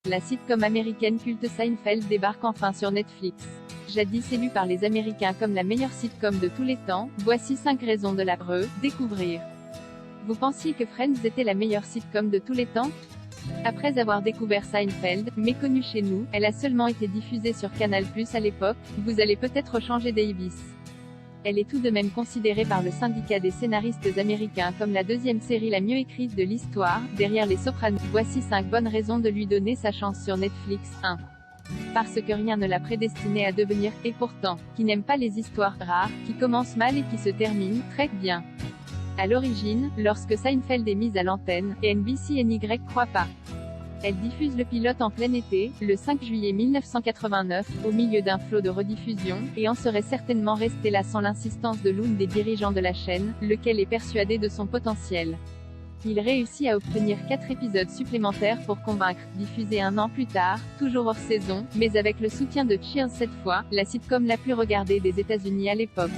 La sitcom américaine culte Seinfeld débarque enfin sur Netflix. Jadis élue par les Américains comme la meilleure sitcom de tous les temps, voici 5 raisons de la découvrir. Vous pensiez que Friends était la meilleure sitcom de tous les temps? Après avoir découvert Seinfeld, méconnue chez nous, elle a seulement été diffusée sur Canal+ à l'époque, vous allez peut-être changer d'avis. Elle est tout de même considérée par le syndicat des scénaristes américains comme la deuxième série la mieux écrite de l'histoire, derrière Les Sopranos. Voici 5 bonnes raisons de lui donner sa chance sur Netflix. 1. Parce que rien ne l'a prédestiné à devenir, et pourtant, qui n'aime pas les histoires rares, qui commencent mal et qui se terminent très bien. À l'origine, lorsque Seinfeld est mise à l'antenne, et NBC n'y croit pas. Elle diffuse le pilote en plein été, le 5 juillet 1989, au milieu d'un flot de rediffusion, et en serait certainement resté là sans l'insistance de l'un des dirigeants de la chaîne, lequel est persuadé de son potentiel. Il réussit à obtenir 4 épisodes supplémentaires pour convaincre, diffusé un an plus tard, toujours hors saison, mais avec le soutien de Cheers cette fois, la sitcom la plus regardée des États-Unis à l'époque.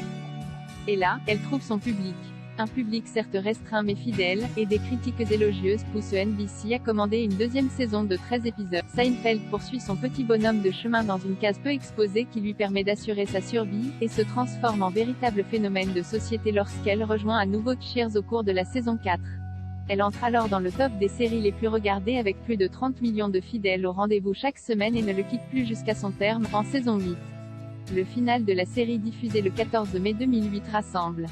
Et là, elle trouve son public. Un public certes restreint mais fidèle, et des critiques élogieuses poussent NBC à commander une deuxième saison de 13 épisodes. Seinfeld poursuit son petit bonhomme de chemin dans une case peu exposée qui lui permet d'assurer sa survie, et se transforme en véritable phénomène de société lorsqu'elle rejoint à nouveau Cheers au cours de la saison 4. Elle entre alors dans le top des séries les plus regardées avec plus de 30 millions de fidèles au rendez-vous chaque semaine et ne le quitte plus jusqu'à son terme, en saison 8. Le final de la série diffusée le 14 mai 2008 rassemble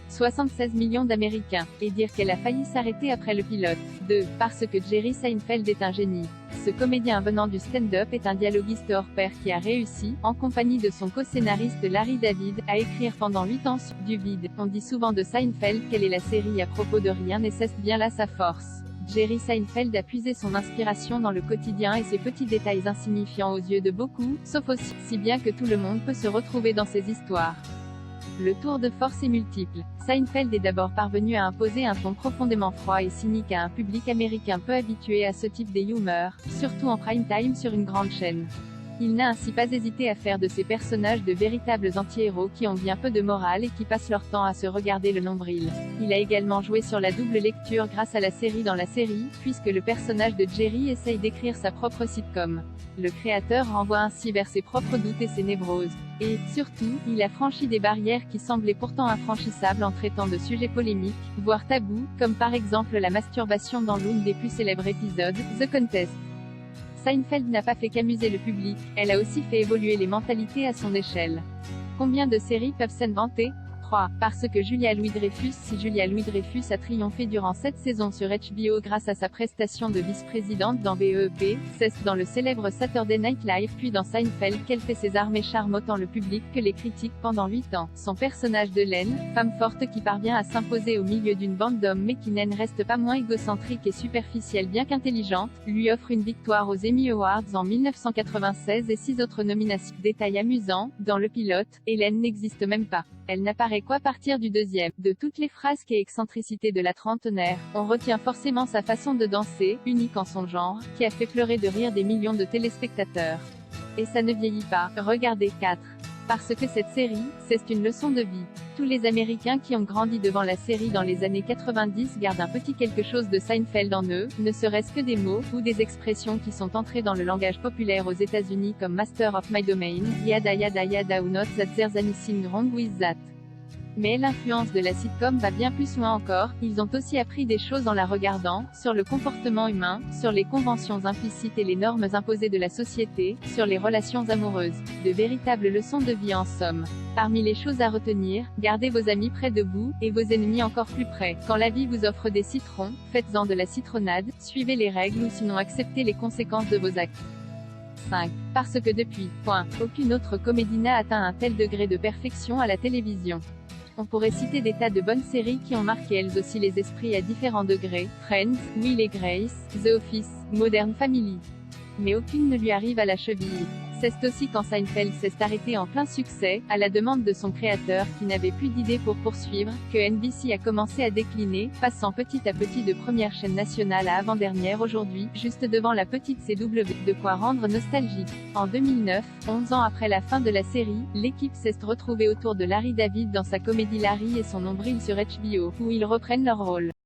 76 millions d'Américains, et dire qu'elle a failli s'arrêter après le pilote. 2. Parce que Jerry Seinfeld est un génie. Ce comédien venant du stand-up est un dialoguiste hors pair qui a réussi, en compagnie de son co-scénariste Larry David, à écrire pendant 8 ans sur du vide. On dit souvent de Seinfeld qu'elle est la série à propos de rien et c'est bien là sa force. Jerry Seinfeld a puisé son inspiration dans le quotidien et ses petits détails insignifiants aux yeux de beaucoup, sauf aussi, si bien que tout le monde peut se retrouver dans ses histoires. Le tour de force est multiple. Seinfeld est d'abord parvenu à imposer un ton profondément froid et cynique à un public américain peu habitué à ce type d'humour, surtout en prime time sur une grande chaîne. Il n'a ainsi pas hésité à faire de ses personnages de véritables anti-héros qui ont bien peu de morale et qui passent leur temps à se regarder le nombril. Il a également joué sur la double lecture grâce à la série dans la série, puisque le personnage de Jerry essaye d'écrire sa propre sitcom. Le créateur renvoie ainsi vers ses propres doutes et ses névroses. Et, surtout, il a franchi des barrières qui semblaient pourtant infranchissables en traitant de sujets polémiques, voire tabous, comme par exemple la masturbation dans l'un des plus célèbres épisodes, The Contest. Seinfeld n'a pas fait qu'amuser le public, elle a aussi fait évoluer les mentalités à son échelle. Combien de séries peuvent s'inventer? 3. Parce que Julia Louis-Dreyfus. Si Julia Louis-Dreyfus a triomphé durant 7 saisons sur HBO grâce à sa prestation de vice-présidente dans BEP, c'est dans le célèbre Saturday Night Live puis dans Seinfeld qu'elle fait ses armes et charme autant le public que les critiques pendant 8 ans. Son personnage de Len, femme forte qui parvient à s'imposer au milieu d'une bande d'hommes mais qui n'en reste pas moins égocentrique et superficielle bien qu'intelligente, lui offre une victoire aux Emmy Awards en 1996 et 6 autres nominations. Détail amusant, dans le pilote, Hélène n'existe même pas. Elle n'apparaît qu'à partir du deuxième. De toutes les frasques et excentricités de la trentenaire, on retient forcément sa façon de danser, unique en son genre, qui a fait pleurer de rire des millions de téléspectateurs. Et ça ne vieillit pas. Regardez 4. Parce que cette série, c'est une leçon de vie. Tous les Américains qui ont grandi devant la série dans les années 90 gardent un petit quelque chose de Seinfeld en eux, ne serait-ce que des mots, ou des expressions qui sont entrées dans le langage populaire aux États-Unis comme Master of My Domain, yada yada yada ou not that there's anything wrong with that. Mais l'influence de la sitcom va bien plus loin encore, ils ont aussi appris des choses en la regardant, sur le comportement humain, sur les conventions implicites et les normes imposées de la société, sur les relations amoureuses. De véritables leçons de vie en somme. Parmi les choses à retenir, gardez vos amis près de vous, et vos ennemis encore plus près. Quand la vie vous offre des citrons, faites-en de la citronnade, suivez les règles ou sinon acceptez les conséquences de vos actes. 5. Parce que depuis, aucune autre comédie n'a atteint un tel degré de perfection à la télévision. On pourrait citer des tas de bonnes séries qui ont marqué elles aussi les esprits à différents degrés, Friends, Will et Grace, The Office, Modern Family. Mais aucune ne lui arrive à la cheville. C'est aussi quand Seinfeld s'est arrêté en plein succès, à la demande de son créateur qui n'avait plus d'idées pour poursuivre, que NBC a commencé à décliner, passant petit à petit de première chaîne nationale à avant-dernière aujourd'hui, juste devant la petite CW, de quoi rendre nostalgique. En 2009, 11 ans après la fin de la série, l'équipe s'est retrouvée autour de Larry David dans sa comédie Larry et son nombril sur HBO, où ils reprennent leur rôle.